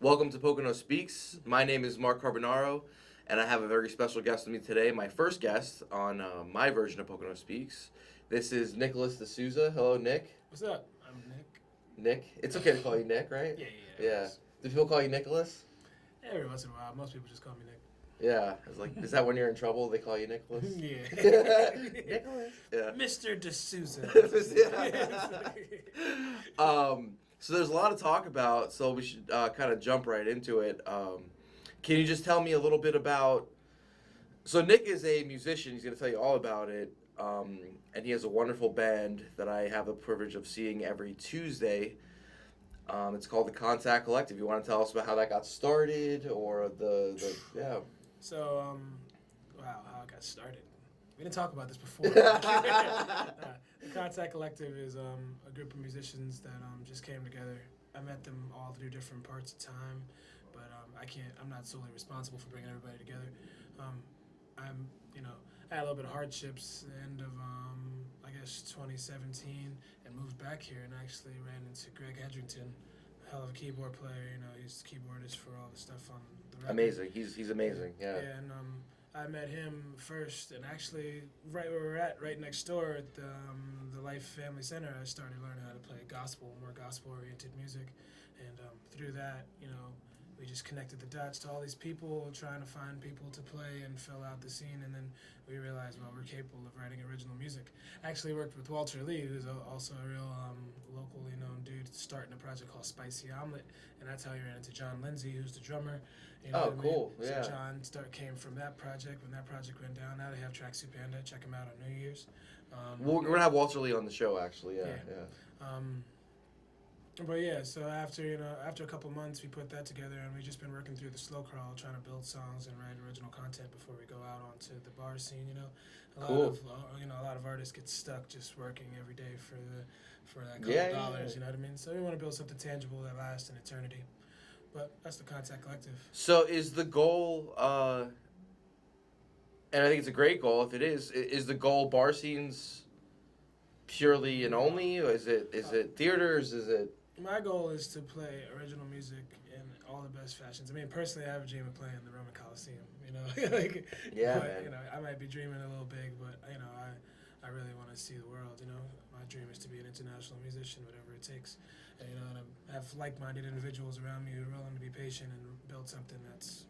Welcome to Pocono Speaks. My name is Mark Carbonaro, and I have a very special guest with me today. My first guest on my version of Pocono Speaks. This is Nicholas DeSouza. Hello, Nick. What's up? I'm Nick. Nick. It's okay to call you Nick, right? Yeah. Do people call you Nicholas? Every once in a while, most people just call me Nick. Yeah. I was like, is that when you're in trouble? They call you Nicholas. Yeah. Nicholas. Yeah. Mr. DeSouza. So there's a lot to talk about, so we should kind of jump right into it. Can you just tell me a little bit about... So Nick is a musician. He's going to tell you all about it. And he has a wonderful band that I have the privilege of seeing every Tuesday. It's called the Contact Collective. You want to tell us about how that got started or yeah. So, wow, how it got started. We didn't talk about this before. The Contact Collective is a group of musicians that just came together. I met them all through different parts of time, but I'm not solely responsible for bringing everybody together. I had a little bit of hardships at the end of, 2017 and moved back here and actually ran into Greg Hedrington, a hell of a keyboard player. He's the keyboardist for all the stuff on the record. Amazing. He's amazing, yeah. And I met him first, and actually right where we're at, right next door at the Life Family Center, I started learning how to play more gospel-oriented music. And through that, we just connected the dots to all these people, trying to find people to play and fill out the scene, and then we realized, well, we're capable of writing original music. I actually worked with Walter Lee, who's also a real locally known dude, starting a project called Spicy Omelet, and that's how he ran into John Lindsay, who's the drummer. Cool, yeah. So John came from that project. When that project went down, now they have Tracksuit Panda. Check him out on New Year's. We're going to have Walter Lee on the show, actually, yeah. But yeah, so after a couple months, we put that together, and we've just been working through the slow crawl, trying to build songs and write original content before we go out onto the bar scene. A lot of artists get stuck just working every day for that couple dollars. Yeah. You know what I mean? So we want to build something tangible that lasts in eternity. But that's the Contact Collective. So is the goal, and I think it's a great goal if it is the goal bar scenes purely and only? Or is it theaters? Is it... My goal is to play original music in all the best fashions. I mean, personally, I have a dream of playing the Roman Coliseum. Man. I might be dreaming a little big, but I really want to see the world. My dream is to be an international musician, whatever it takes. And I have like-minded individuals around me who are willing to be patient and build something that's,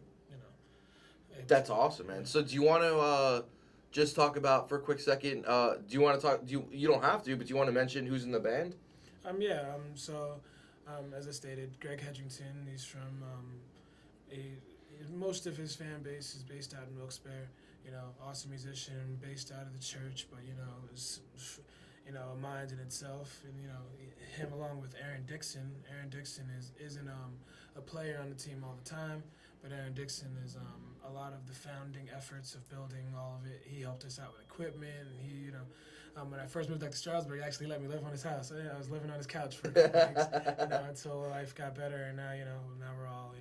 That's awesome, man. So do you want to just talk about for a quick second? Do you want to talk? You don't have to, but do you want to mention who's in the band? As I stated, Greg Hedrington. He's from most of his fan base is based out in Wilkes-Barre. Awesome musician, based out of the church, but is a mind in itself. And him along with Aaron Dixon. Aaron Dixon isn't a player on the team all the time, but Aaron Dixon is a lot of the founding efforts of building all of it. He helped us out with equipment, and he when I first moved back to Strasburg, he actually let me live on his house. I was living on his couch for a couple weeks, until life got better, and now we're all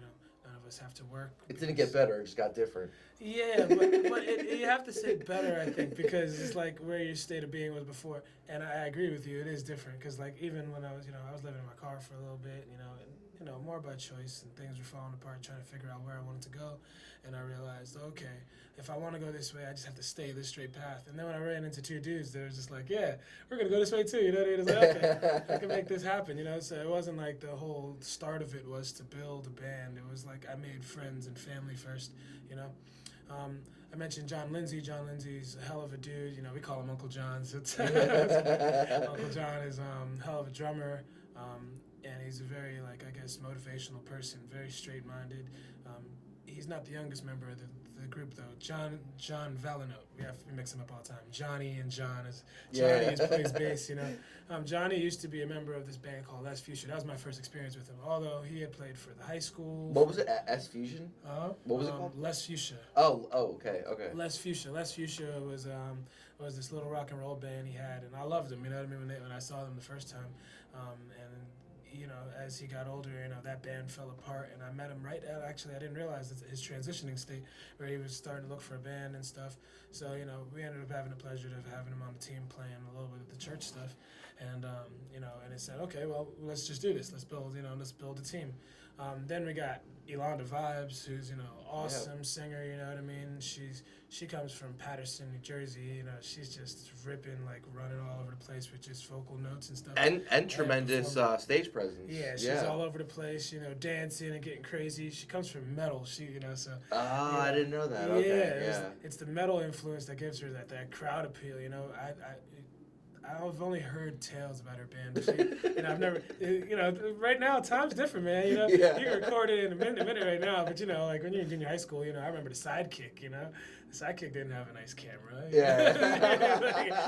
none of us have to work. It didn't get better; it just got different. Yeah, but you have to say better, I think, because it's like where your state of being was before. And I agree with you; it is different. Because even when I was living in my car for a little bit, more by choice, and things were falling apart, trying to figure out where I wanted to go. And I realized, okay, if I want to go this way, I just have to stay this straight path. And then when I ran into two dudes, they were just like, yeah, we're going to go this way too. It was like, okay, I can make this happen, So it wasn't like the whole start of it was to build a band. It was like I made friends and family first, I mentioned John Lindsay. John Lindsay's a hell of a dude. We call him Uncle John. So Uncle John is a hell of a drummer. And he's a very, motivational person, very straight-minded. He's not the youngest member of the group, though. John Valenote. We mix him up all the time. Johnny and John is... Johnny plays bass, Johnny used to be a member of this band called Les Fuchsia. That was my first experience with him, although he had played for the high school. What was it? S Fusion? What was it called? Les Fuchsia. Oh, okay. Les Fuchsia. Les Fuchsia was this little rock and roll band he had, and I loved him, when I saw them the first time. As he got older, that band fell apart, and I met him right at, actually, I didn't realize that his transitioning state, where he was starting to look for a band and stuff. So, we ended up having the pleasure of having him on the team playing a little bit at the church stuff, and you know, and it said, okay, well, let's just do this. Let's build a team. Then we got Yolanda Vibes, who's, you know, awesome singer, you know what I mean? She comes from Paterson, New Jersey, you know, she's just ripping, like running all over the place with just vocal notes and stuff. And tremendous stage presence. Yeah, she's all over the place, you know, dancing and getting crazy. She comes from metal, you know, so. I didn't know that. Yeah, Okay, it's the metal influence that gives her that crowd appeal, you know. I've only heard tales about her band, but and I've never, you know, right now time's different, man. You know, you can record it in a minute right now, but you know, like when you're in junior high school, you know, I remember the Sidekick. You know, the Sidekick didn't have a nice camera. Like,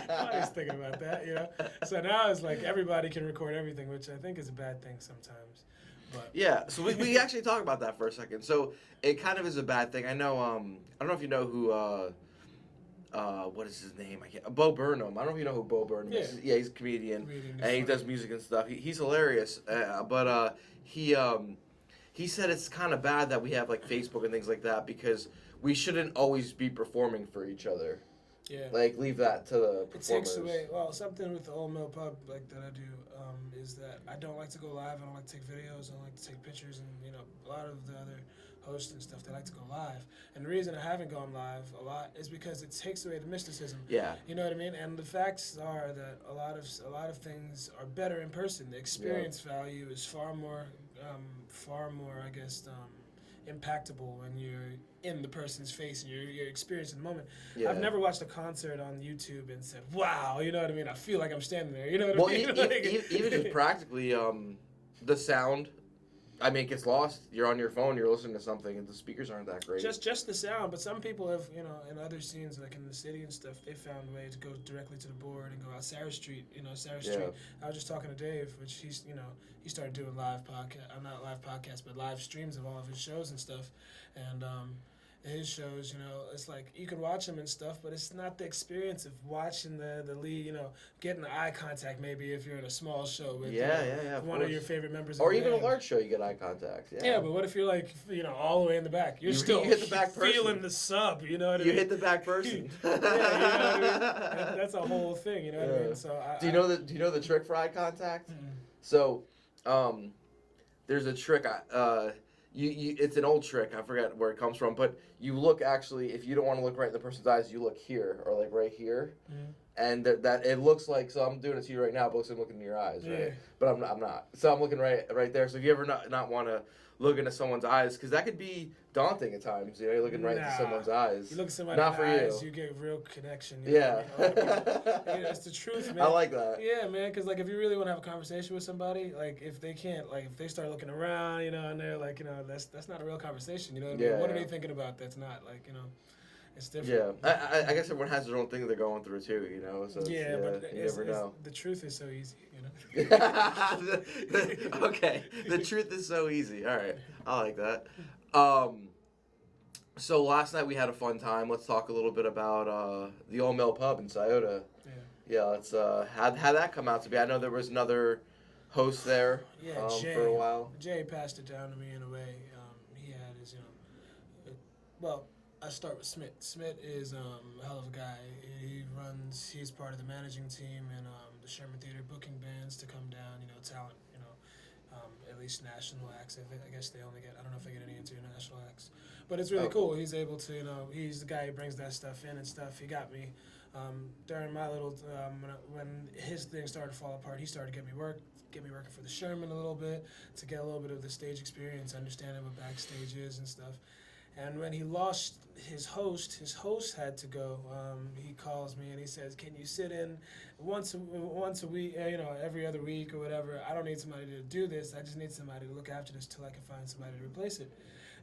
I always thinking about that, you know. So now it's like everybody can record everything, which I think is a bad thing sometimes. But yeah, so we actually talk about that for a second. So it kind of is a bad thing. I know. I don't know if you know who. What is his name? Bo Burnham. I don't know if you know who Bo Burnham is. Yeah, he's a comedian and he does music and stuff. He's hilarious. But he said it's kind of bad that we have like Facebook and things like that because we shouldn't always be performing for each other. Yeah. Like leave that to the performers. It takes away. Well, something with the Old Mill Pub like that I do is that I don't like to go live. I don't like to take videos. I don't like to take pictures, and you know, a lot of the other hosts and stuff, they like to go live. And the reason I haven't gone live a lot is because it takes away the mysticism. Yeah. You know what I mean? And the facts are that a lot of things are better in person. The experience value is far more, I guess, impactable when you're in the person's face and you're experiencing the moment. Yeah. I've never watched a concert on YouTube and said, wow, you know what I mean? I feel like I'm standing there. You know what I mean? Even just practically, the sound, I mean, it gets lost. You're on your phone, you're listening to something, and the speakers aren't that great. Just the sound, but some people have, you know, in other scenes, like in the city and stuff, they found a way to go directly to the board and go out Sarah Street, Street. I was just talking to Dave, which he's, you know, he started doing not live podcasts, but live streams of all of his shows and stuff, and his shows, you know, it's like you can watch them and stuff, but it's not the experience of watching the lead, you know, getting the eye contact maybe if you're in a small show with one of your favorite members or of the even band. A large show you get eye contact. Yeah, but what if you're like, you know, all the way in the back? You still hit the back feeling the sub, you know what I mean? You hit the back person. You know what I mean? That's a whole thing, you know what I mean? So do you know the trick for eye contact? Mm-hmm. So, there's a trick. It's an old trick. I forget where it comes from, but you look actually. If you don't want to look right in the person's eyes, you look here or like right here, and that it looks like. So I'm doing it to you right now, but it looks like I'm looking in your eyes, right? But I'm not. So I'm looking right there. So if you ever not want to look into someone's eyes, because that could be daunting at times. You know, you're looking right into someone's eyes. You look at somebody's eyes, you get real connection. You know? It's the truth, man. I like that. Yeah, man, because like if you really want to have a conversation with somebody, like if they can't, like if they start looking around, you know, and they're like, you know, that's not a real conversation. You know what I mean? What are they thinking about? That's not like, you know. It's different. Yeah, I guess everyone has their own thing they're going through too, you know. So but you never know. The truth is so easy, you know. Okay, the truth is so easy. All right, I like that. So last night we had a fun time. Let's talk a little bit about the Old Mill Pub in Scioto. Yeah, let's how'd that come out to be? I know there was another host there Jay, for a while. Jay passed it down to me in a way. He had his, I start with Smith. Smith is a hell of a guy. He's part of the managing team and the Sherman Theater booking bands to come down, you know, talent, you know, at least national acts. I guess they only get, I don't know if they get any international acts. But it's really cool. He's able to, you know, he's the guy who brings that stuff in and stuff. He got me during my little, when his thing started to fall apart, he started to get me working for the Sherman a little bit to get a little bit of the stage experience, understanding what backstage is and stuff. And when he lost his host had to go. He calls me and he says, "Can you sit in once a week? You know, every other week or whatever. I don't need somebody to do this. I just need somebody to look after this till I can find somebody to replace it."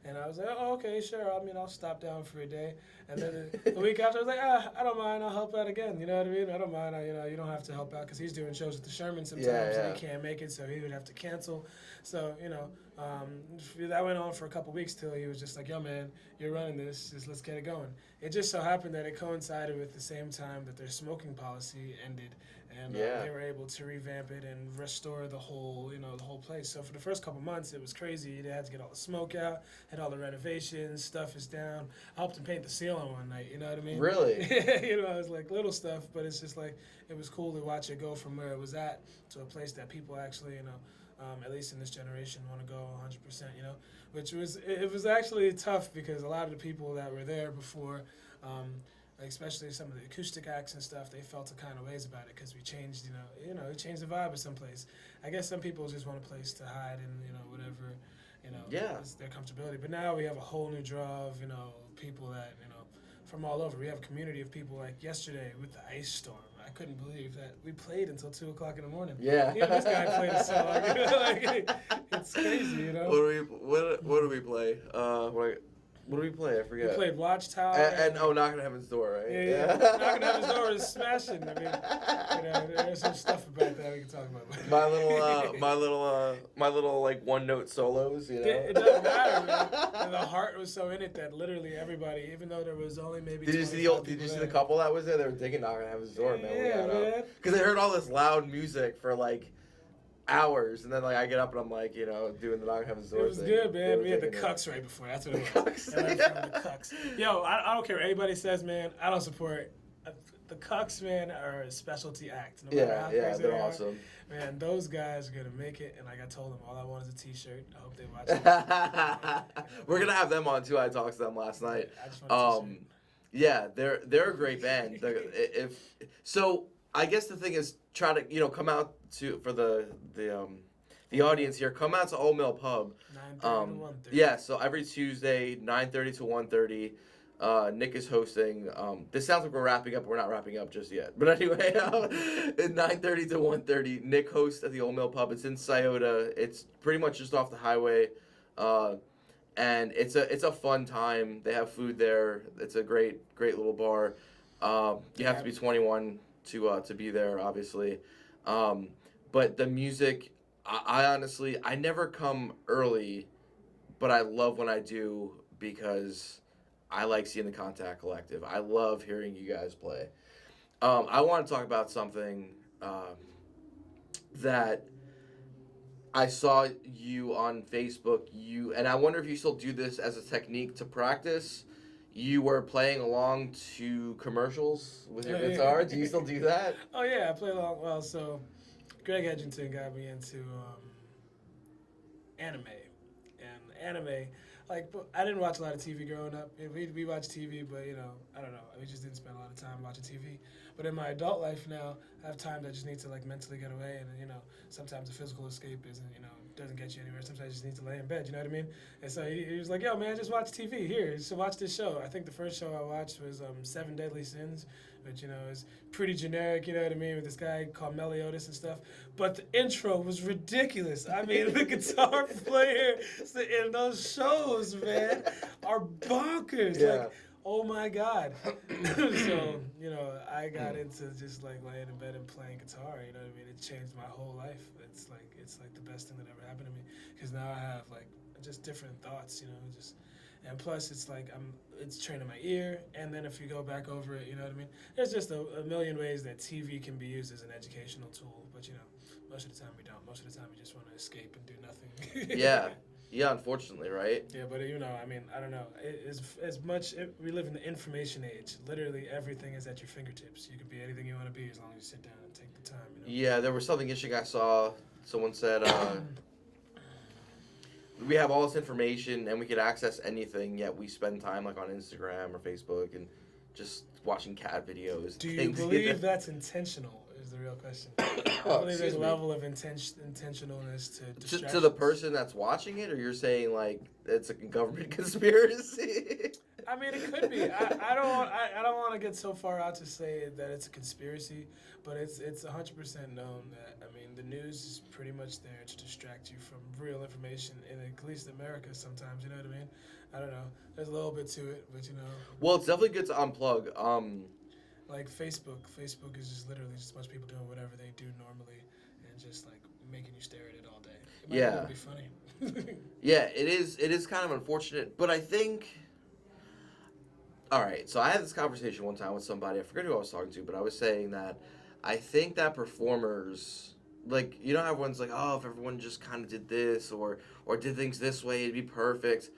And I was like, "Oh, okay, sure. I mean, I'll stop down for a day." And then the week after, I was like, I don't mind. I'll help out again. You know what I mean? I don't mind. You don't have to help out because he's doing shows at the Sherman sometimes and he can't make it, so he would have to cancel. So, you know, That went on for a couple weeks till he was just like, "Yo, man, you're running this. Just let's get it going." It just so happened that it coincided with the same time that their smoking policy ended, and they were able to revamp it and restore the whole, the whole place. So for the first couple months, it was crazy. They had to get all the smoke out, had all the renovations, stuff is down. I helped him paint the ceiling one night. You know what I mean? Really? It was like little stuff, but it's just like it was cool to watch it go from where it was at to a place that people actually, at least in this generation, want to go 100%, which was actually tough because a lot of the people that were there before, especially some of the acoustic acts and stuff, they felt a kind of ways about it because we changed, it changed the vibe of some place. I guess some people just want a place to hide and, whatever, it's their comfortability. But now we have a whole new draw of, people that, from all over. We have a community of people like yesterday with the ice storm. I couldn't believe that we played until 2 o'clock in the morning. Yeah. This guy played a song. It's crazy, What do we play? What do we play? I forget. We played Watchtower. And Knocking on Heaven's Door, right? Yeah. Knocking on Heaven's Door is smashing. I mean, there's some stuff about that we can talk about. my little like one note solos, It doesn't matter, man. And the heart was so in it that literally everybody, even though there was only maybe. Did you see the couple that was there? They were digging Knocking on Heaven's Door, man. Yeah, man. Because I heard all this loud music for like hours, and then like I get up and I'm like, doing the Knocking on Heaven's Door. It was thing. good, man. We had the cucks right before. That's what it was. The cucks. Yo, I don't care what anybody says, man. I don't support. The cucks, man, are a specialty act. No matter how crazy they're awesome. Man, those guys are gonna make it. And like I told them, all I want is a T-shirt. I hope they watch it. We're gonna have them on too. I talked to them last night. I just want a T-shirt. Yeah, they're a great band. So I guess the thing is try to come out for the audience here. Come out to Old Mill Pub. 9:30 to 1:30. Yeah, so every Tuesday, 9:30 to 1:30. Nick is hosting. This sounds like we're wrapping up. We're not wrapping up just yet. But anyway, at 9:30 to 1:30, Nick hosts at the Old Mill Pub. It's in Scioto. It's pretty much just off the highway. And it's a fun time. They have food there. It's a great little bar. You have to be 21 to be there, obviously. But the music, I honestly, I never come early, but I love when I do because I like seeing the Contact Collective. I love hearing you guys play. I want to talk about something that I saw you on Facebook. And I wonder if you still do this as a technique to practice. You were playing along to commercials with your guitar. Yeah. Do you still do that? Oh yeah, I play along. Well, so Greg Edgington got me into anime, and anime. Like, I didn't watch a lot of TV growing up. We watched TV, but I don't know. We just didn't spend a lot of time watching TV. But in my adult life now, I have time that I just need to like mentally get away, and sometimes the physical escape isn't doesn't get you anywhere. Sometimes you just need to lay in bed. You know what I mean? And so he was like, "Yo, man, just watch TV. Here, just watch this show." I think the first show I watched was Seven Deadly Sins, which is pretty generic. You know what I mean? With this guy called Meliodas and stuff. But the intro was ridiculous. I mean, the guitar player in those shows, man, are bonkers. Yeah. Like, oh my God. So, I got into just like laying in bed and playing guitar, you know what I mean? It changed my whole life. It's like the best thing that ever happened to me. Because now I have like just different thoughts, and plus it's like it's training my ear, and then if you go back over it, you know what I mean? There's just a million ways that TV can be used as an educational tool, but most of the time we don't. Most of the time we just want to escape and do nothing. Yeah, unfortunately, right? Yeah, but I don't know. We live in the information age. Literally everything is at your fingertips. You can be anything you want to be as long as you sit down and take the time. Yeah, there was something interesting I saw. Someone said we have all this information and we could access anything, yet we spend time like on Instagram or Facebook and just watching cat videos. Do you believe that's intentional? Is the real question. I believe there's a level of intentionalness to distractions. To the person that's watching it, or you're saying like it's a government conspiracy? I mean, it could be. I don't want to get so far out to say that it's a conspiracy, but it's 100% known that the news is pretty much there to distract you from real information in at least America sometimes. You know what I mean? I don't know. There's a little bit to it, but Well, it's definitely good to unplug. Like Facebook is just literally just a bunch of people doing whatever they do normally, and just like making you stare at it all day. It might Yeah. even be funny. Yeah, it is. It is kind of unfortunate, but I think. All right, so I had this conversation one time with somebody. I forget who I was talking to, but I was saying that I think that performers, like, you know, how everyone's like, oh, if everyone just kind of did this or did things this way, it'd be perfect.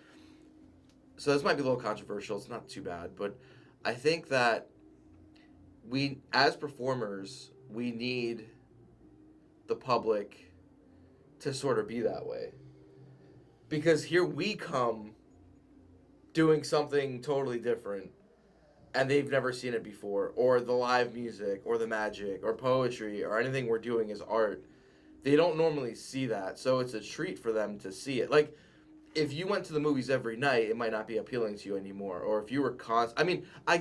So this might be a little controversial. It's not too bad, but I think that we, as performers, we need the public to sort of be that way, because here we come doing something totally different and they've never seen it before, or the live music or the magic or poetry or anything we're doing is art. They don't normally see that, so it's a treat for them to see it. Like, if you went to the movies every night, it might not be appealing to you anymore. Or if you were I mean, I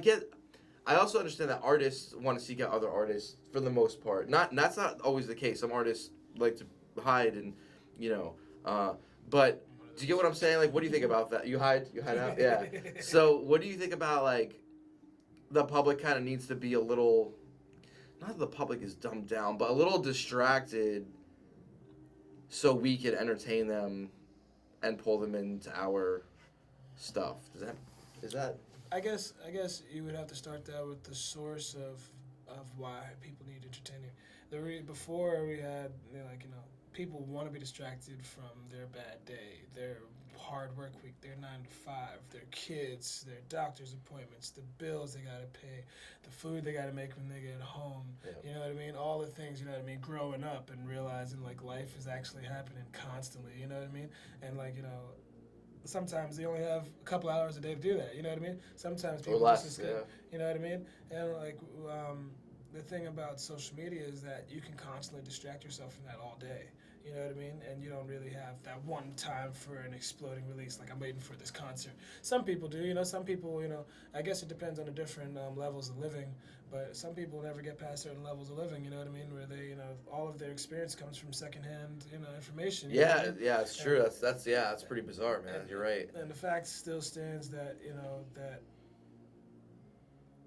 also understand that artists want to seek out other artists for the most part. That's not always the case. Some artists like to hide and, you know, but do you get what I'm saying? Like, what do you think about that? You hide out? Yeah. So what do you think about, like, the public kind of needs to be a little, not that the public is dumbed down, but a little distracted so we can entertain them and pull them into our stuff. Is that? I guess you would have to start that with the source of why people need entertaining. Before we had, you know, people want to be distracted from their bad day, their hard work week, their 9 to 5, their kids, their doctor's appointments, the bills they gotta pay, the food they gotta make when they get home. Yeah. You know what I mean? All the things, you know what I mean? Growing up and realizing like life is actually happening constantly. You know what I mean? And like, you know, sometimes they only have a couple hours a day to do that. You know what I mean? Sometimes people Or less, just yeah. you know what I mean? And like the thing about social media is that you can constantly distract yourself from that all day. You know what I mean? And you don't really have that one time for an exploding release, like I'm waiting for this concert. Some people do, you know, some people, you know, I guess it depends on the different levels of living, but some people never get past certain levels of living, you know what I mean, where they, you know, all of their experience comes from secondhand, you know, information. You know what I mean? Yeah, it's true. That's pretty bizarre, man. You're right. And the fact still stands that, you know, that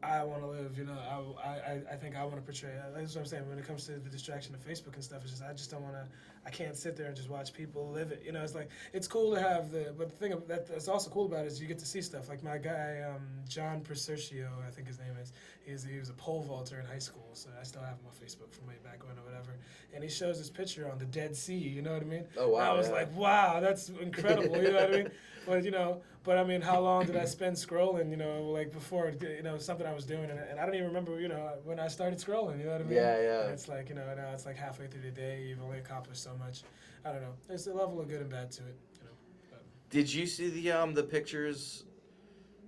I want to live, you know, I think I want to portray, that's what I'm saying, when it comes to the distraction of Facebook and stuff, it's just, I just don't want to, I can't sit there and just watch people live it, you know, it's like, it's cool to have but the thing that's also cool about it is you get to see stuff, like my guy, John Persercio, I think his name is, he was a pole vaulter in high school, so I still have him on Facebook from way back when or whatever, and he shows this picture on the Dead Sea, you know what I mean? Oh, wow. And I was like, wow, that's incredible, you know what I mean? But, you know, I mean, how long did I spend scrolling, you know, like before, you know, something I was doing, and I don't even remember, you know, when I started scrolling, you know what I mean? Yeah. And it's like, you know, now it's like halfway through the day, you've only accomplished so much. I don't know. There's a level of good and bad to it, you know. But. Did you see the pictures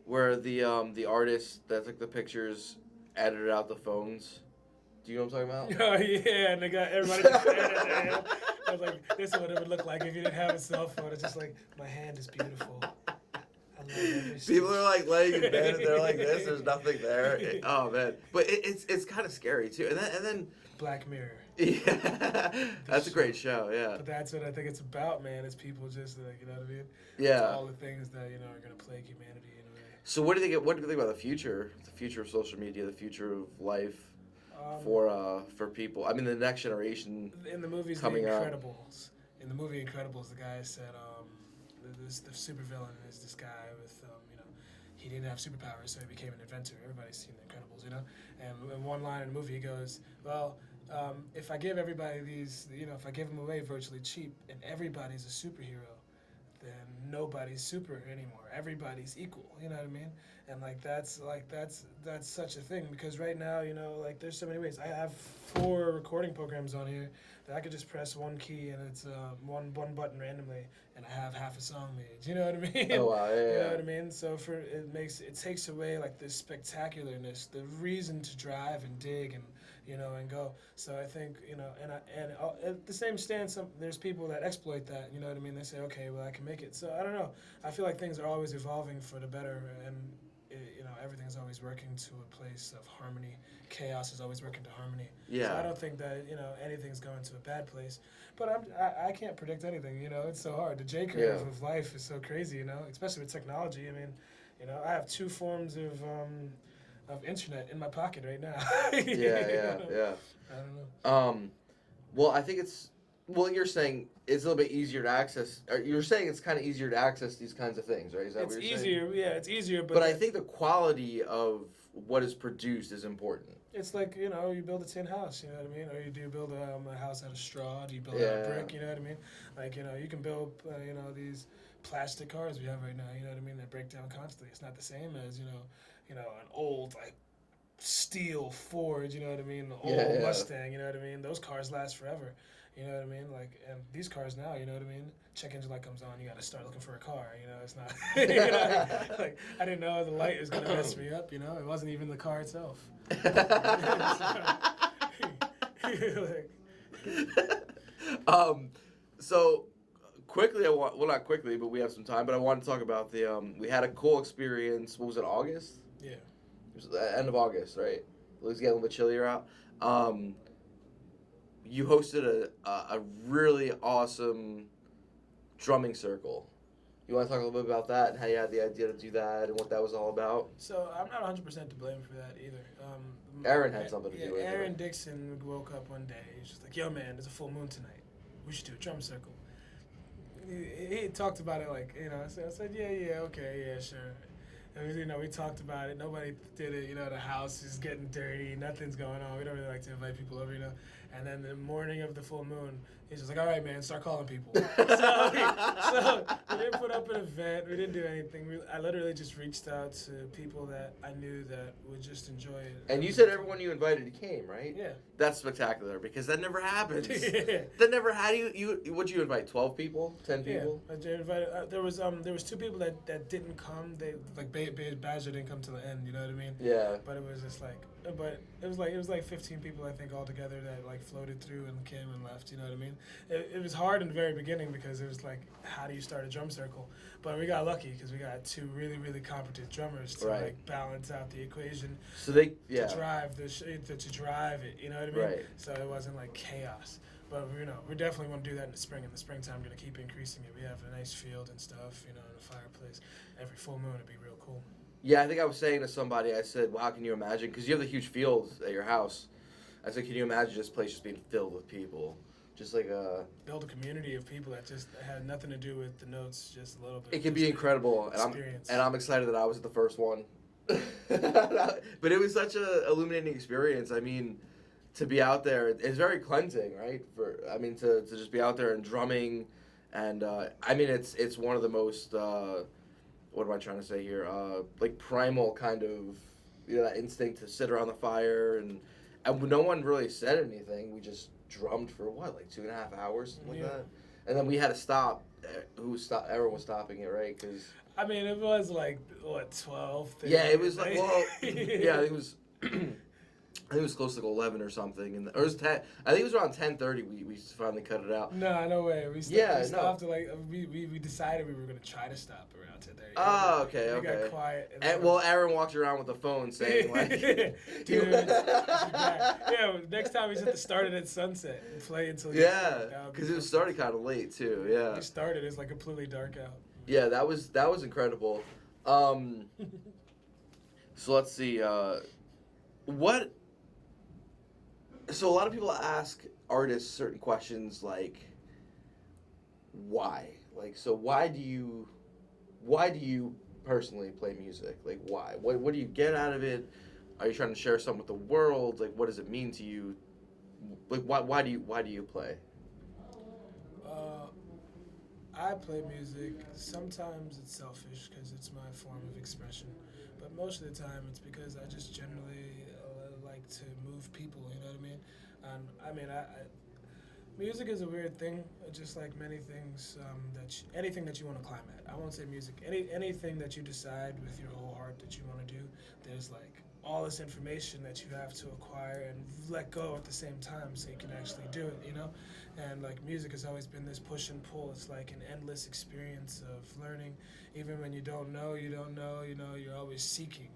where the artist that took the pictures edited out the phones? Do you know what I'm talking about? Oh, yeah, and they got everybody just staring at their hand. I was like, this is what it would look like if you didn't have a cell phone. It's just like, my hand is beautiful. People are like laying in bed and they're like this. There's nothing there. Oh man, but it's kind of scary too. And then Black Mirror. Yeah, that's a great show. Yeah. But that's what I think it's about, man. Is people just like, you know what I mean? Yeah. It's all the things that, you know, are gonna plague humanity in a way. So what do you think? What do you think about the future? The future of social media, the future of life for people. I mean, the next generation. In the movies, coming The up. Incredibles. In the movie Incredibles, the guy said, the supervillain is this guy with, you know, he didn't have superpowers, so he became an inventor. Everybody's seen The Incredibles, you know? And in one line in the movie, he goes, well, if I give everybody these, you know, if I give them away virtually cheap and everybody's a superhero, then nobody's super anymore. Everybody's equal, you know what I mean? And that's such a thing, because right now, you know, like there's so many ways. I have 4 recording programs on here that I could just press one key and it's one button randomly and I have half a song made. You know what I mean? Oh wow, yeah. You know what I mean? So it takes away like this spectacularness, the reason to drive and dig and, you know, and go. So I think, you know, and at the same stand, there's people that exploit that, you know what I mean? They say, okay, well, I can make it. So I don't know. I feel like things are always evolving for the better, and you know, everything's always working to a place of harmony. Chaos is always working to harmony. Yeah. So I don't think that, you know, anything's going to a bad place. But I can't predict anything, you know. It's so hard. The J curve of life is so crazy, you know, especially with technology. I mean, you know, I have 2 forms of internet in my pocket right now. Yeah. I don't know. Well, I think it's Well, you're saying it's a little bit easier to access. Or you're saying it's kind of easier to access these kinds of things, right? Is that It's what you're easier, saying? yeah, it's easier, But I think the quality of what is produced is important. it's like, you build a tin house, you know what I mean? Or you do build a house out of straw, do you build out Yeah. of brick, you know what I mean? Like, you can build, these plastic cars we have right now, you know what I mean? That break down constantly. It's not the same as, an old, like, steel Ford, you know what I mean? An old Yeah, yeah. Mustang, you know what I mean? Those cars last forever, you know what I mean? Like, and these cars now, you know what I mean? Check engine light comes on, you got to start looking for a car, it's not, like, I didn't know the light was going to mess me up, it wasn't even the car itself. Like, So quickly, not quickly, but we have some time. But I want to talk about we had a cool experience. What was it, August? yeah. It was the end of August, right? It was getting a little bit chillier out. You hosted a really awesome drumming circle. You want to talk a little bit about that and how you had the idea to do that and what that was all about? So I'm not 100% to blame for that either. Aaron had something to do with it. Aaron Dixon woke up one day. He was just like, "Yo, man, there's a full moon tonight. We should do a drum circle." He talked about it like, So I said, "Yeah, okay, yeah, sure." And we talked about it. Nobody did it. The house is getting dirty. Nothing's going on. We don't really like to invite people over. And then the morning of the full moon, he's just like, "All right, man, start calling people." so we didn't put up an event. We didn't do anything. I literally just reached out to people that I knew that would just enjoy it. And you said everyone you invited came, right? Yeah. That's spectacular because that never happens. Yeah. That never had would you invite 12 people, 10 people? Yeah, I invited. There was two people that didn't come. They like Badger didn't come to the end. You know what I mean? Yeah. But it was just like, it was like 15 people I think altogether that like floated through and came and left. You know what I mean? It was hard in the very beginning because it was like, how do you start a drum circle? But we got lucky because we got two really really competent drummers to Right. like balance out the equation. So they to drive to drive it. You know what I mean? Right. So it wasn't like chaos. But we definitely want to do that in the spring. In the springtime, we're gonna keep increasing it. We have a nice field and stuff, and a fireplace. Every full moon would be real cool. Yeah, I think I was saying to somebody, I said, "Wow, can you imagine?" Because you have the huge field at your house. I said, "Can you imagine this place just being filled with people, just like a build a community of people that just had nothing to do with the notes, just a little bit." It could be incredible, and I'm excited that I was at the first one. But it was such a illuminating experience. I mean, to be out there, it's very cleansing, right? To just be out there and drumming, and it's one of the most what am I trying to say here? Like primal kind of, that instinct to sit around the fire and no one really said anything. We just drummed for like 2.5 hours, something like that, and then we had to stop. Everyone was stopping it, right? Because it was like what 12. Yeah, it was like yeah, it was. I think it was close to like 11 or something, or it was 10. I think it was around 10:30. We finally cut it out. No way. We stopped. We decided we were gonna try to stop around 10:30. Oh, okay, we got quiet. And Aaron walked around with the phone saying like, "Dude, yeah." Next time we just have to start it at sunset and play until because it was starting kind of late too. Yeah, we started. It's like completely dark out. Yeah, that was incredible. So let's see. So a lot of people ask artists certain questions like, why? Like, so why do you personally play music? Like, why? What do you get out of it? Are you trying to share something with the world? Like, what does it mean to you? Like, why do you play? I play music. Sometimes it's selfish because it's my form of expression, but most of the time it's because I just generally like to move people. You know what I mean? Music is a weird thing. Just like many things, anything that you want to climb at. I won't say music. Anything that you decide with your whole heart that you want to do. There's like all this information that you have to acquire and let go at the same time so you can actually do it, And like music has always been this push and pull. It's like an endless experience of learning. Even when you don't know, you're always seeking,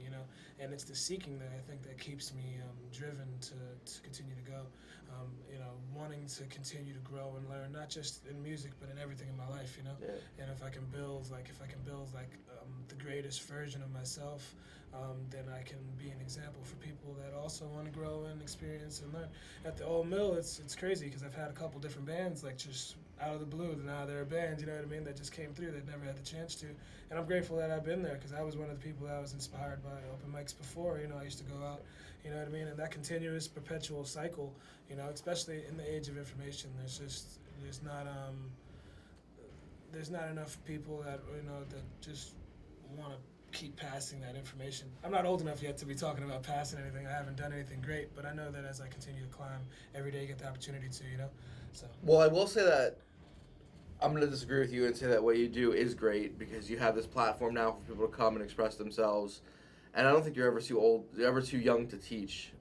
And it's the seeking that I think that keeps me driven to continue to go. wanting to continue to grow and learn, not just in music but in everything in my life, you know. Yeah. And if I can build the greatest version of myself, then I can be an example for people that also want to grow and experience and learn. At the old mill, it's crazy because I've had a couple different bands like just out of the blue. Now they're a band, you know what I mean, that just came through that never had the chance to. And I'm grateful that I've been there because I was one of the people that was inspired by open mics before. You know, I used to go out, you know what I mean, and that continuous perpetual cycle, you know, especially in the age of information, there's not enough people that, you know, that just want to keep passing that information. I'm not old enough yet to be talking about passing anything. I haven't done anything great, but I know that as I continue to climb every day, I get the opportunity to, you know. So. Well, I will say that I'm going to disagree with you and say that what you do is great because you have this platform now for people to come and express themselves. And I don't think you're ever too old, you're ever too young to teach.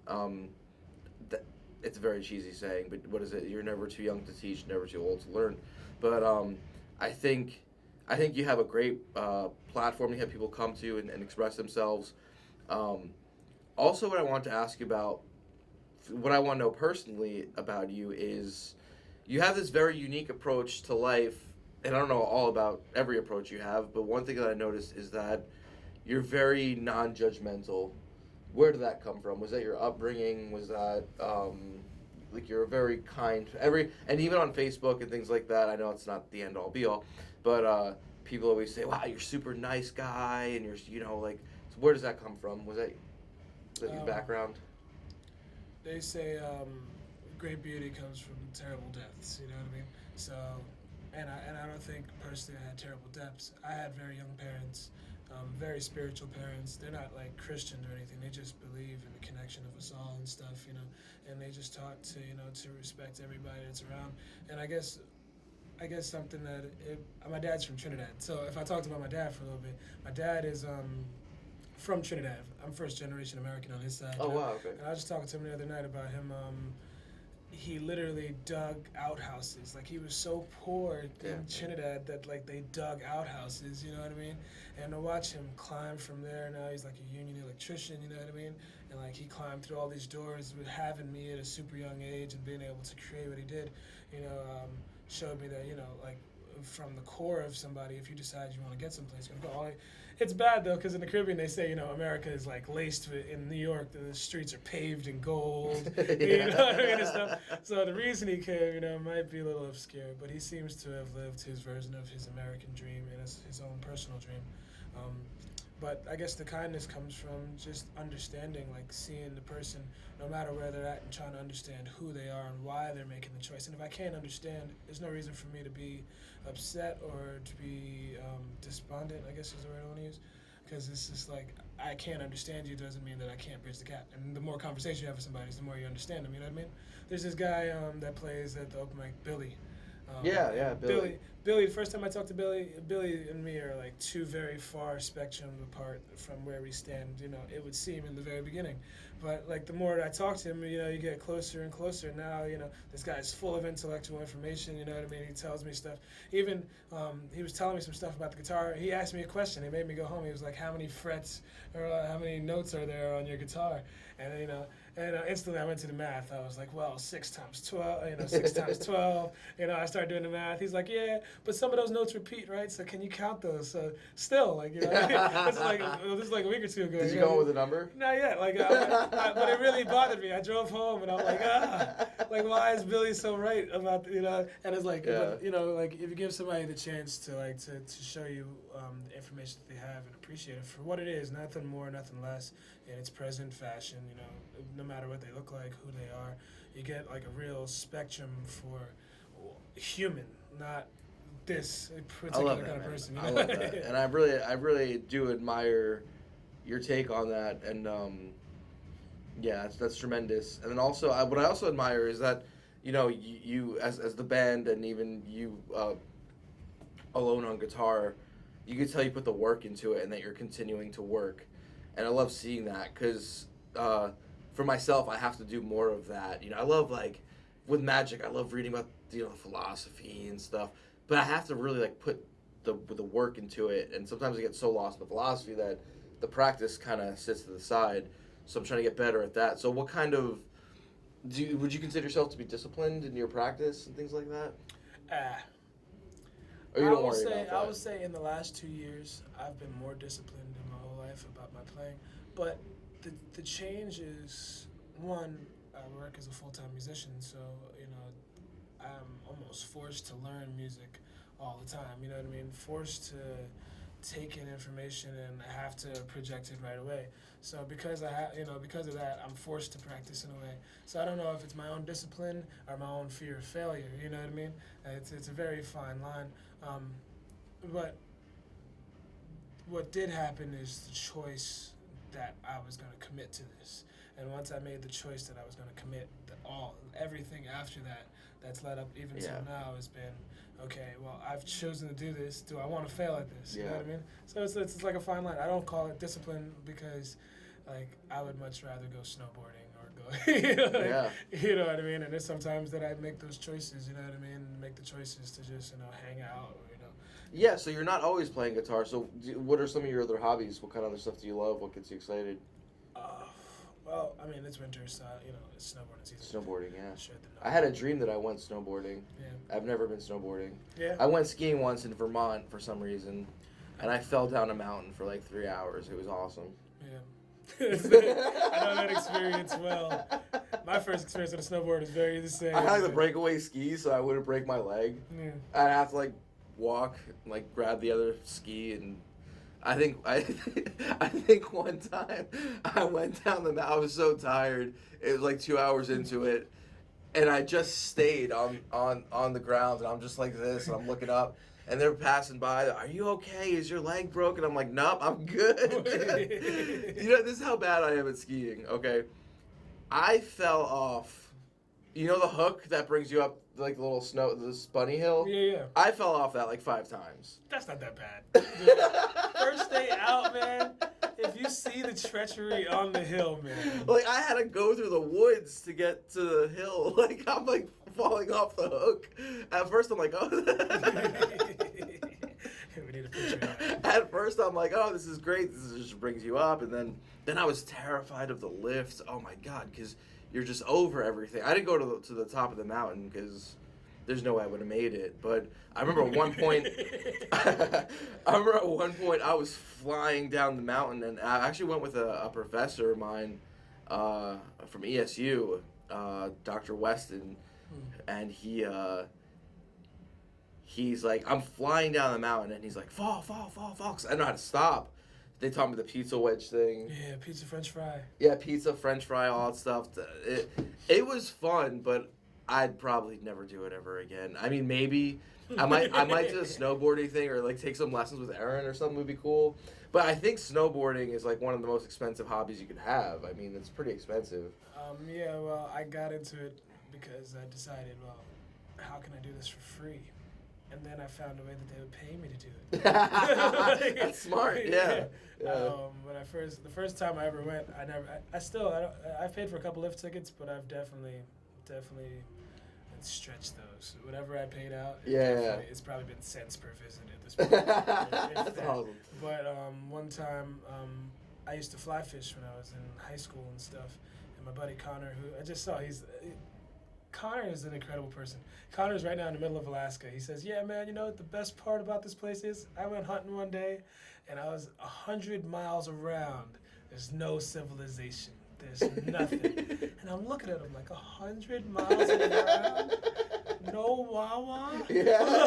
It's a very cheesy saying, but what is it? You're never too young to teach, never too old to learn. But I think you have a great platform to have people come to and express themselves. Also, what I want to ask you about, what I want to know personally about you is you have this very unique approach to life, and I don't know all about every approach you have, but one thing that I noticed is that you're very non-judgmental. Where did that come from? Was that your upbringing? Was that like you're a very kind and even on Facebook and things like that? I know it's not the end all be all, but people always say, "Wow, you're a super nice guy," and you're like. So where does that come from? Was that your background? They say great beauty comes from terrible depths. You know what I mean? So, and I don't think personally I had terrible depths. I had very young parents. Very spiritual parents. They're not like Christians or anything. They just believe in the connection of us all and stuff, you know. And they just taught to, you know, to respect everybody that's around. And I guess something that my dad's from Trinidad. So if I talked about my dad for a little bit, my dad is from Trinidad. I'm first generation American on his side. Oh, wow, okay. And I was just talking to him the other night about him. He literally dug outhouses. Like, he was so poor in Trinidad that, like, they dug outhouses, you know what I mean? And to watch him climb from there, now he's like a union electrician, you know what I mean? And, like, he climbed through all these doors with having me at a super young age and being able to create what he did, you know, showed me that, you know, like, from the core of somebody, if you decide you want to get someplace, you're going to go. It's bad, though, because in the Caribbean, they say, you know, America is, like, laced with, in New York, the streets are paved in gold, you know what I mean, and stuff. So the reason he came, you know, might be a little obscure, but he seems to have lived his version of his American dream and his own personal dream. But I guess the kindness comes from just understanding, like seeing the person, no matter where they're at, and trying to understand who they are and why they're making the choice. And if I can't understand, there's no reason for me to be upset or to be despondent, I guess is the word I want to use. Because it's just like, I can't understand you doesn't mean that I can't bridge the gap. And the more conversation you have with somebody, the more you understand them, you know what I mean? There's this guy that plays at the open mic, Billy. Billy. Billy, the first time I talked to Billy and me are like two very far spectrums apart from where we stand, you know, it would seem in the very beginning. But like the more I talk to him, you know, you get closer and closer. Now, you know, this guy's full of intellectual information, you know what I mean? He tells me stuff. Even he was telling me some stuff about the guitar. He asked me a question. He made me go home. He was like, how many frets or how many notes are there on your guitar? And, you know, and instantly I went to the math. I was like, well, 6 times 12, you know, 6 times 12. You know, I started doing the math. He's like, yeah, but some of those notes repeat, right? So can you count those? So still, like, you know, this is like a week or two ago. Did you go with a number? Not yet. Like, but it really bothered me. I drove home and I'm like, like, why is Billy so right about, you know? And it's like, but, you know, like, if you give somebody the chance to, like, to show you the information that they have and appreciate it for what it is, nothing more, nothing less, in its present fashion, you know, no matter what they look like, who they are, you get, like, a real spectrum for human, not this particular kind of person. You know? I love that. And I really do admire your take on that, and yeah, that's tremendous. And then also, what I also admire is that, you know, you as the band, and even you alone on guitar, you can tell you put the work into it, and that you're continuing to work, and I love seeing that because for myself, I have to do more of that. You know, I love, like, with magic, I love reading about, you know, philosophy and stuff, but I have to really, like, put the work into it, and sometimes I get so lost in the philosophy that the practice kind of sits to the side. So I'm trying to get better at that. So what kind of Would you consider yourself to be disciplined in your practice and things like that? Or you don't worry about that? I would say in the last 2 years, I've been more disciplined in my whole life about my playing. But the change is, one, I work as a full-time musician, so, I'm almost forced to learn music all the time, you know what I mean? Forced to take in information and I have to project it right away. So because because of that, I'm forced to practice in a way. So I don't know if it's my own discipline or my own fear of failure. You know what I mean? It's a very fine line. But what did happen is the choice that I was going to commit to this. And once I made the choice that I was going to commit, everything after that, that's led up even till now has been, okay, well, I've chosen to do this. Do I want to fail at this? You know what I mean? So it's like a fine line. I don't call it discipline because, like, I would much rather go snowboarding or go, you know what I mean? And there's sometimes that I make those choices, you know what I mean? Make the choices to just, hang out, Yeah, so you're not always playing guitar. So what are some of your other hobbies? What kind of other stuff do you love? What gets you excited? Well, I mean, it's winter, so, it's snowboarding season. Snowboarding, yeah. Sure, I had a dream that I went snowboarding. Yeah. I've never been snowboarding. Yeah. I went skiing once in Vermont for some reason, and I fell down a mountain for like 3 hours. It was awesome. Yeah. I know that experience well. My first experience on a snowboard is very the same. I had the breakaway skis, so I wouldn't break my leg. Yeah. I'd have to, like, walk, like, grab the other ski, and I think one time I went down the mountain. I was so tired. It was like 2 hours into it, and I just stayed on the ground, and I'm just like this, and I'm looking up, and they're passing by. Are you okay? Is your leg broken? I'm like, nope, I'm good. This is how bad I am at skiing. Okay, I fell off. You know the hook that brings you up, like the bunny hill? Yeah. I fell off that like 5 times. That's not that bad. First day out, man. If you see the treachery on the hill, man. Like, I had to go through the woods to get to the hill. Like, I'm like falling off the hook. At first, I'm like, oh. We need a picture of that. At first, I'm like, oh, this is great. This just brings you up. And then I was terrified of the lifts. Oh my God, because you're just over everything. I didn't go to the top of the mountain because there's no way I would have made it. But I remember at one point, I was flying down the mountain, and I actually went with a professor of mine from ESU, Dr. Weston, and he's like, I'm flying down the mountain, and he's like, fall, 'cause I know how to stop. They taught me the pizza wedge thing. Yeah, pizza, French fry. Yeah, pizza, French fry, all that stuff. It was fun, but I'd probably never do it ever again. I mean, maybe I might do a snowboarding thing or like take some lessons with Aaron or something would be cool. But I think snowboarding is like one of the most expensive hobbies you could have. I mean, it's pretty expensive. Yeah, well, I got into it because I decided, well, how can I do this for free? And then I found a way that they would pay me to do it. That's smart. Yeah. When the first time I ever went, I paid for a couple lift tickets, but I've definitely stretched those. Whatever I paid out, it's probably been cents per visit at this point. That's awesome. But one time, I used to fly fish when I was in high school and stuff, and my buddy Connor, who I just saw, Connor is an incredible person. Connor's right now in the middle of Alaska. He says, yeah, man, you know what the best part about this place is? I went hunting one day, and I was 100 miles around. There's no civilization. There's nothing. And I'm looking at him like 100 miles around? No Wawa? Yeah. How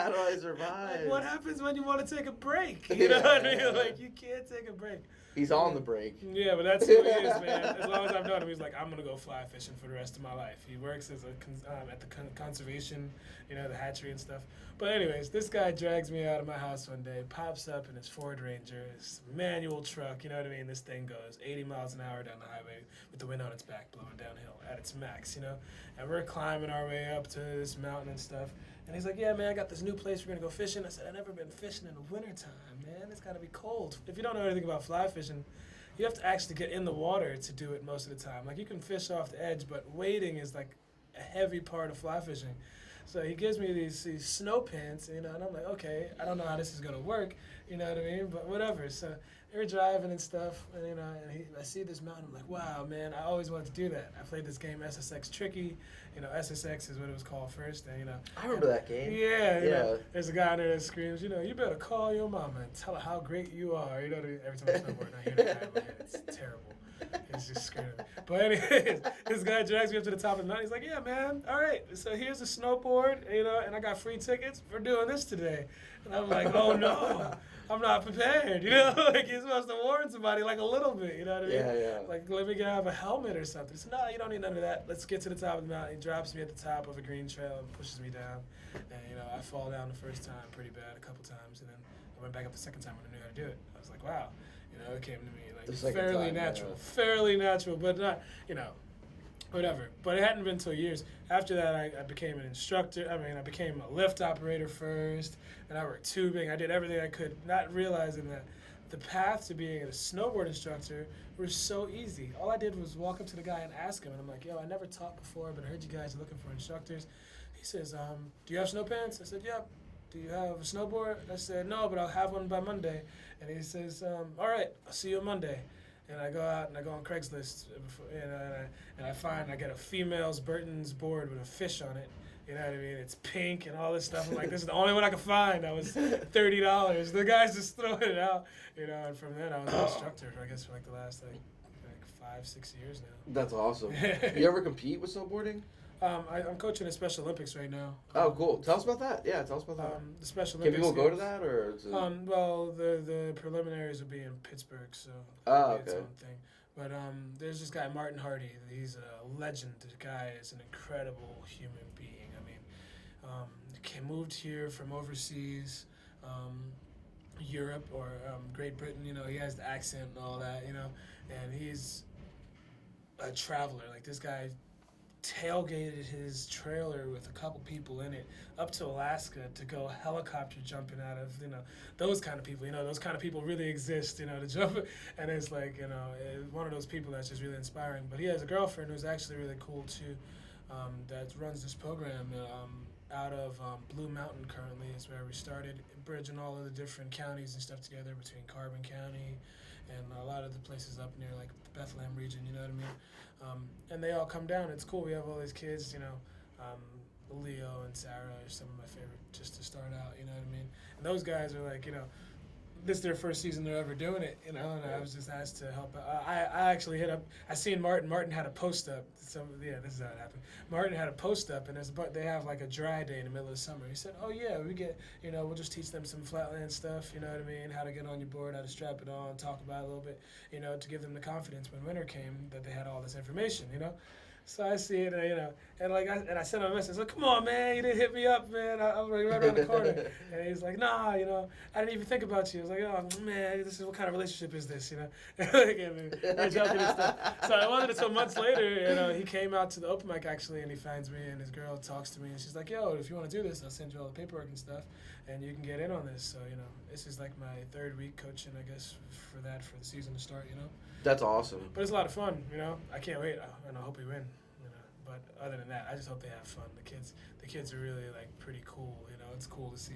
do I survive? Like, what happens when you want to take a break? You know what I mean? Like, you can't take a break. He's on the break. Yeah, but that's who he is, man. As long as I've known him, he's like, I'm going to go fly fishing for the rest of my life. He works as at the conservation, the hatchery and stuff. But anyways, this guy drags me out of my house one day, pops up in his Ford Ranger, his manual truck, you know what I mean? This thing goes 80 miles an hour down the highway with the wind on its back blowing downhill at its max, And we're climbing our way up to this mountain and stuff. And he's like, yeah, man, I got this new place we're going to go fishing. I said, I've never been fishing in the wintertime, man. It's got to be cold. If you don't know anything about fly fishing, you have to actually get in the water to do it most of the time. Like, you can fish off the edge, but wading is like a heavy part of fly fishing. So he gives me these snow pants, you know, and I'm like, okay, I don't know how this is gonna work, you know what I mean? But whatever. So we're driving and stuff, and you know, and I see this mountain. I'm like, wow, man, I always wanted to do that. I played this game SSX Tricky, you know, SSX is what it was called first, and you know. I remember that game. Yeah, you know, there's a guy in there that screams, you know, you better call your mama and tell her how great you are. You know what I mean? Every time I snowboard, I hear that guy in my head. It's terrible. It's just screaming. But anyways, this guy drags me up to the top of the mountain. He's like, yeah, man, all right, so here's a snowboard, you know, and I got free tickets for doing this today. And I'm like, oh, no, I'm not prepared, you know? Like, you're supposed to warn somebody, like, a little bit, you know what I mean? Yeah. Like, let me have a helmet or something. He said, no, you don't need none of that. Let's get to the top of the mountain. He drops me at the top of a green trail and pushes me down. And, you know, I fall down the first time pretty bad a couple times, and then I went back up the second time when I knew how to do it. I was like, wow. You know, it came to me like fairly natural, but not, you know, whatever. But it hadn't been until years. After that, I became an instructor. I mean, I became a lift operator first, and I worked tubing. I did everything I could, not realizing that the path to being a snowboard instructor was so easy. All I did was walk up to the guy and ask him, and I'm like, yo, I never taught before, but I heard you guys are looking for instructors. He says, do you have snow pants? I said, yep. Do you have a snowboard? I said, no, but I'll have one by Monday. And he says, all right, I'll see you on Monday. And I go out and I go on Craigslist, and I get a female's Burton's board with a fish on it. You know what I mean? It's pink and all this stuff. I'm like, this is the only one I could find. That was $30. The guy's just throwing it out, you know. And from then I was an instructor, I guess, for like the last like 5-6 years now. That's awesome. You ever compete with snowboarding? I'm coaching the Special Olympics right now. Oh, cool. Tell us about that. Yeah, tell us about that. The Special Can Olympics. people go to that, or? Is it... Well, the preliminaries will be in Pittsburgh, so it's its own thing. But there's this guy Martin Hardy. He's a legend. The guy is an incredible human being. I mean, he moved here from overseas, Europe or Great Britain. You know, he has the accent and all that. You know, and he's a traveler. Like, this guy tailgated his trailer with a couple people in it up to Alaska to go helicopter jumping out of, you know, those kind of people. You know, those kind of people really exist, you know, to jump. And it's like, you know, one of those people that's just really inspiring. But he has a girlfriend who's actually really cool too, that runs this program out of Blue Mountain currently is where we started, bridging all of the different counties and stuff together between Carbon County and a lot of the places up near like the Bethlehem region, you know what I mean? And they all come down. It's cool. We have all these kids, you know, Leo and Sarah are some of my favorite just to start out, you know what I mean? And those guys are like, you know, this is their first season they're ever doing it, you know, and I was just asked to help out. I actually hit up, I seen Martin. Martin had a post up. This is how it happened. Martin had a post up, and they have like a dry day in the middle of the summer. He said, oh yeah, we'll just teach them some flatland stuff, you know what I mean, how to get on your board, how to strap it on, talk about it a little bit, you know, to give them the confidence when winter came that they had all this information, you know. So I see it, you know, and I sent him a message like, "Come on, man, you didn't hit me up, man. I'm right around the corner." And he's like, "Nah, you know, I didn't even think about you." I was like, "Oh man, this is what kind of relationship is this, you know?" We're joking and stuff. So I wasn't until months later, you know, he came out to the open mic actually, and he finds me, and his girl talks to me, and she's like, "Yo, if you want to do this, I'll send you all the paperwork and stuff, and you can get in on this." So you know, this is like my third week coaching, I guess, for the season to start, you know. That's awesome. But it's a lot of fun, you know. I can't wait, and I hope we win. But other than that, I just hope they have fun. The kids are really like pretty cool. You know, it's cool to see.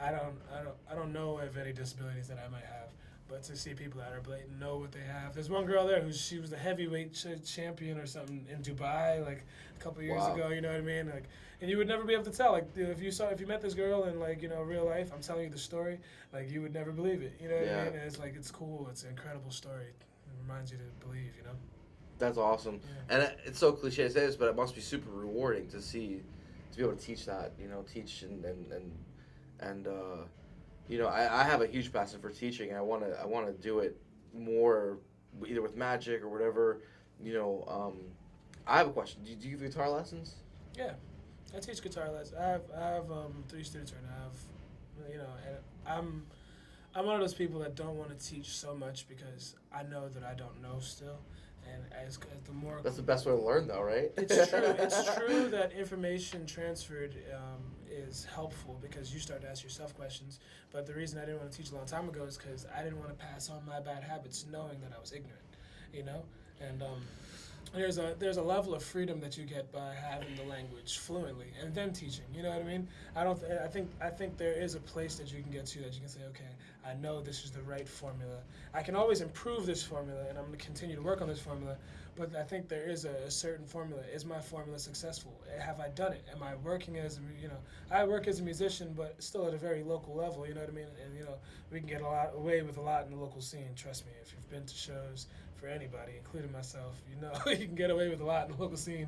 I don't know of any disabilities that I might have, but to see people that are blatant know what they have. There's one girl there she was the heavyweight champion or something in Dubai like a couple years ago. You know what I mean? Like, and you would never be able to tell. Like, if you met this girl in like, you know, real life, I'm telling you the story, like you would never believe it. You know what I mean? And it's like, it's cool. It's an incredible story. It reminds you to believe. You know. That's awesome. Yeah. And it's so cliche to say this, but it must be super rewarding to be able to teach that, you know, teach and you know, I have a huge passion for teaching, and I want to do it more, either with magic or whatever, you know. I have a question. Do you give guitar lessons? Yeah, I teach guitar lessons. I have 3 students right now. I have, you know, and I'm one of those people that don't want to teach so much because I know that I don't know still. And as the more... That's the best way to learn, though, right? It's true. It's true that information transferred is helpful because you start to ask yourself questions. But the reason I didn't want to teach a long time ago is because I didn't want to pass on my bad habits knowing that I was ignorant, you know? And there's a level of freedom that you get by having the language fluently and then teaching. You know what I mean? I think there is a place that you can get to that you can say, okay, I know this is the right formula. I can always improve this formula, and I'm going to continue to work on this formula. But I think there is a certain formula. Is my formula successful? Have I done it? Am I working as I work as a musician, but still at a very local level. You know what I mean? And we can get away with a lot in the local scene. Trust me, if you've been to shows. For anybody, including myself, you can get away with a lot in the local scene,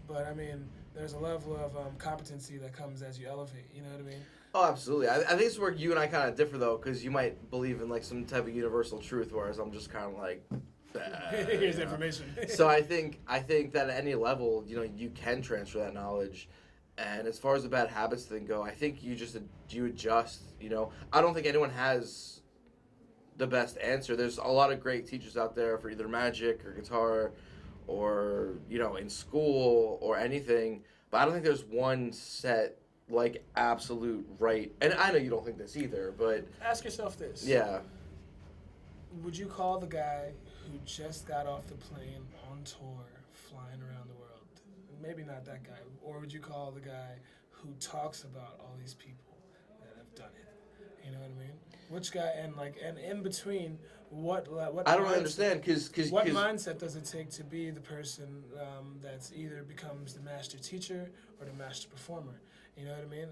but I mean, there's a level of competency that comes as you elevate. You know what I mean? Oh, absolutely. I think it's where you and I kind of differ though, because you might believe in like some type of universal truth, whereas I'm just kind of like, here's information. So I think that at any level, you can transfer that knowledge. And as far as the bad habits thing go, I think you adjust. I don't think anyone has the best answer. There's a lot of great teachers out there for either magic or guitar or in school or anything, but I don't think there's one set like absolute right. And I know you don't think this either, but ask yourself this. Yeah. Would you call the guy who just got off the plane on tour flying around the world, maybe not that guy, or would you call the guy who talks about all these people that have done it? You know what I mean? Which guy, and in between, what I don't understand, because what mindset does it take to be the person that's either becomes the master teacher or the master performer? You know what I mean?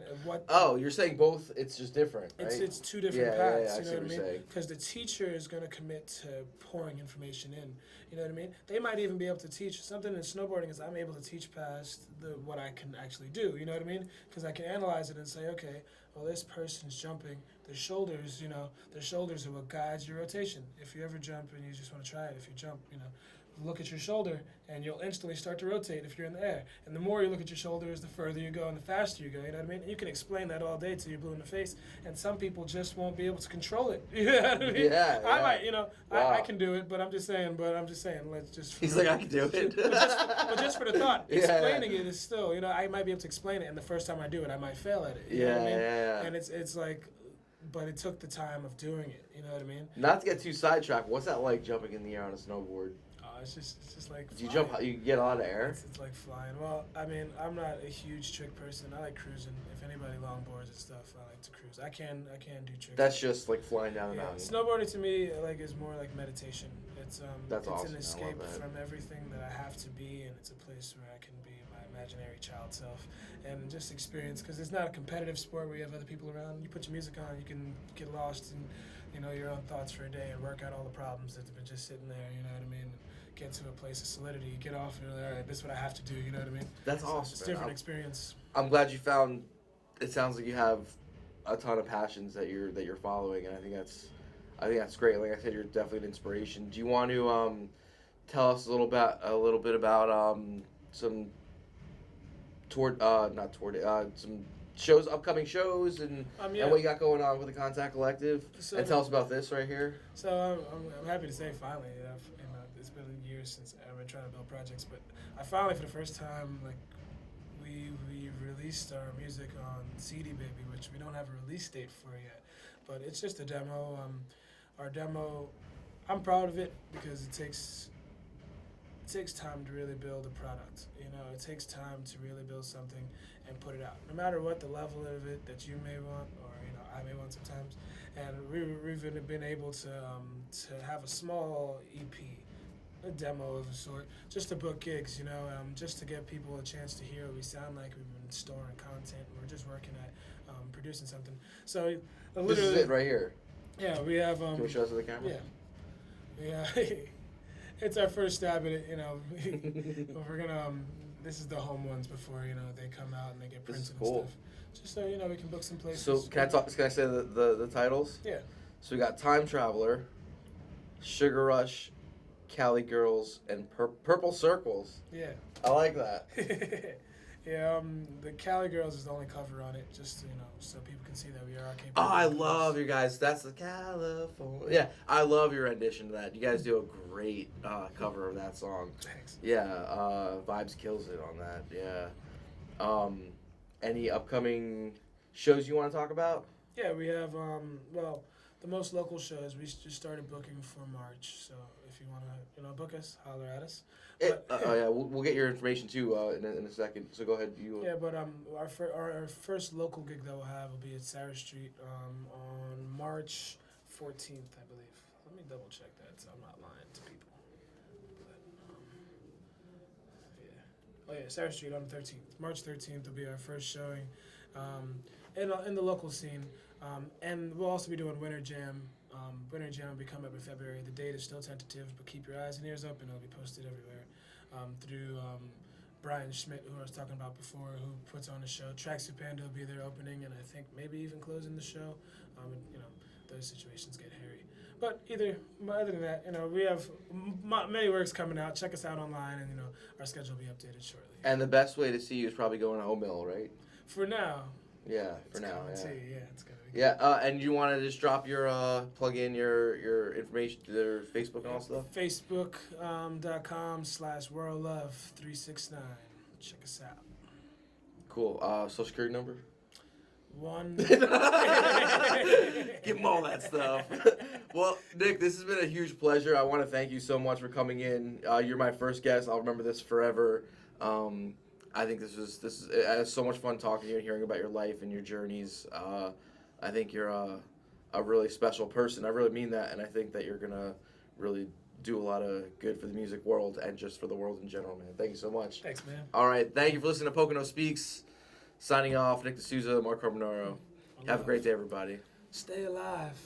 Oh, you're saying both? It's just different, right? It's two different paths. Yeah, you know what I mean? saying. Because the teacher is going to commit to pouring information in. You know what I mean? They might even be able to teach something in snowboarding. Is I'm able to teach past what I can actually do. You know what I mean? Because I can analyze it and say, okay, well, this person's jumping. Their shoulders are what guides your rotation. If you ever jump and you just want to try it, if you jump, look at your shoulder and you'll instantly start to rotate if you're in the air. And the more you look at your shoulders, the further you go and the faster you go. You know what I mean? And you can explain that all day till you're blue in the face. And some people just won't be able to control it. You know what I mean? Yeah. I might, Wow. I can do it, but I'm just saying. Let's just. He's like, I can do it. but just for the thought, Yeah. explaining it is still. I might be able to explain it, and the first time I do it, I might fail at it. You know what I mean? Yeah. And it's like. But it took the time of doing it. You know what I mean? Not to get too sidetracked, what's that like jumping in the air on a snowboard? It's just like. Do you flying. jump? You get a lot of air. It's like flying. Well, I mean, I'm not a huge trick person. I like cruising. If anybody longboards and stuff, I like to cruise. I can do tricks. That's just like flying down the mountain. Snowboarding to me is more like meditation. That's it's awesome. an escape from everything that I have to be, and it's a place where I can be my imaginary child self and just experience. Because it's not a competitive sport where you have other people around. You put your music on, you can get lost in your own thoughts for a day and work out all the problems that have been just sitting there. You know what I mean? Get to a place of solidity, you get off, and you're like, all right, this is what I have to do. You know what I mean? That's awesome. It's a different experience. I'm glad you found. It sounds like you have a ton of passions that you're following, and I think that's great. Like I said, you're definitely an inspiration. Do you want to tell us a little bit about some some shows, upcoming shows, and what you got going on with the Contact Collective, and tell us about this right here. So I'm happy to say finally, it's been years since I've been trying to build projects, but I finally, for the first time, we released our music on CD Baby, which we don't have a release date for yet, but it's just a demo. Our demo, I'm proud of it because it takes time to really build a product. It takes time to really build something and put it out, no matter what the level of it that you may want or I may want sometimes. And we've been able to have a small EP, a demo of a sort, just to book gigs, just to give people a chance to hear what we sound like. We've been storing content. We're just working at producing something. So literally, this is it right here. Yeah, we have. Can we show us to the camera? Yeah. It's our first stab at it, We're gonna. This is the home ones before they come out and they get printed and stuff. Just so we can book some places. So can I say the titles? Yeah. So we got Time Traveler, Sugar Rush, Cali Girls, and Purple Circles. Yeah. I like that. Yeah. The Cali Girls is the only cover on it, just so people can see that we are capable. Oh, I love you guys. That's the California. Yeah, I love your rendition of that. You guys do a great cover of that song. Thanks. Yeah, Vibes kills it on that. Yeah. Any upcoming shows you want to talk about? Yeah, we have. The the most local shows. We just started booking for March, so if you want to, book us, holler at us. Yeah, we'll get your information too in a second. So go ahead. Yeah, but our first local gig that we'll have will be at Sarah Street on March 14th, I believe. Let me double check that so I'm not lying to people. But yeah. Oh yeah, Sarah Street on the 13th. March 13th will be our first showing, in the local scene. And we'll also be doing Winter Jam. Winter Jam will be coming up in February. The date is still tentative, but keep your eyes and ears open. It'll be posted everywhere through Brian Schmidt, who I was talking about before, who puts on the show. Tracksuit Panda will be there opening, and I think maybe even closing the show. Those situations get hairy. But other than that, we have many works coming out. Check us out online, and our schedule will be updated shortly. And the best way to see you is probably going to O-Mill, right? For now. Yeah, for now. Yeah. It's gonna be good. Yeah, and you want to just drop your plug in your information to their Facebook and all stuff? Facebook.com/worldlove369. Check us out. Cool. Social security number? 1. Give them all that stuff. Well, Nick, this has been a huge pleasure. I want to thank you so much for coming in. You're my first guest. I'll remember this forever. I think this is I had so much fun talking to you and hearing about your life and your journeys. I think you're a really special person. I really mean that, and I think that you're gonna really do a lot of good for the music world and just for the world in general, man. Thank you so much. Thanks, man. All right, thank you for listening to Pocono Speaks. Signing off, Nick DeSouza, Mark Carbonaro. Have a great day, everybody. Stay alive.